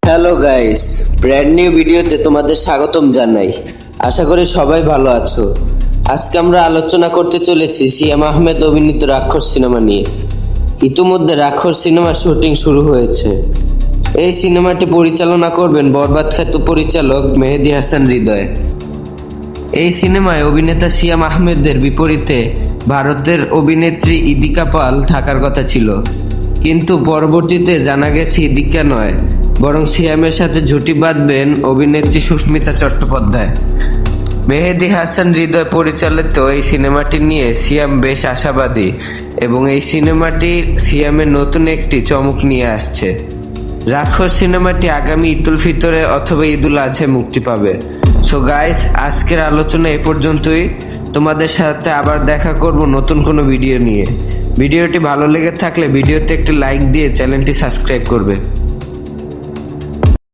Hello guys, brand new ভিডিওতে তোমাদের স্বাগতম জানাই। আশা করি সবাই ভালো আছো। আজকে আমরা আলোচনা করতে চলেছি সিয়াম আহমেদ অভিনীত রাক্ষস সিনেমা নিয়ে। ইতিমধ্যে রাক্ষস সিনেমার শুটিং শুরু হয়েছে। এই সিনেমাটি পরিচালনা করবেন বরবাদ খ্যাত পরিচালক মেহেদী হাসান হৃদয়। এই সিনেমায় অভিনেতা সিয়াম আহমেদের বিপরীতে ভারতের অভিনেত্রী ইদিকা পাল থাকার কথা ছিল, কিন্তু পরবর্তীতে জানা গেছে ইদিকা নয়, বরং সিয়ামের সাথে জুটি বাঁধবেন অভিনেত্রী সুস্মিতা চট্টোপাধ্যায়। মেহেদী হাসান হৃদয় পরিচালিত এই সিনেমাটি নিয়ে সিয়াম বেশ আশাবাদী এবং এই সিনেমাটি সিয়ামের নতুন একটি চমক নিয়ে আসছে। রাক্ষস সিনেমাটি আগামী ঈদুল ফিতরে অথবা ঈদুল আজহায় মুক্তি পাবে। সো গাইস, আজকের আলোচনা এ পর্যন্তই। তোমাদের সাথে আবার দেখা করব নতুন কোনো ভিডিও নিয়ে। ভিডিওটি ভালো লেগে থাকলে ভিডিওতে একটি লাইক দিয়ে চ্যানেলটি সাবস্ক্রাইব করবে।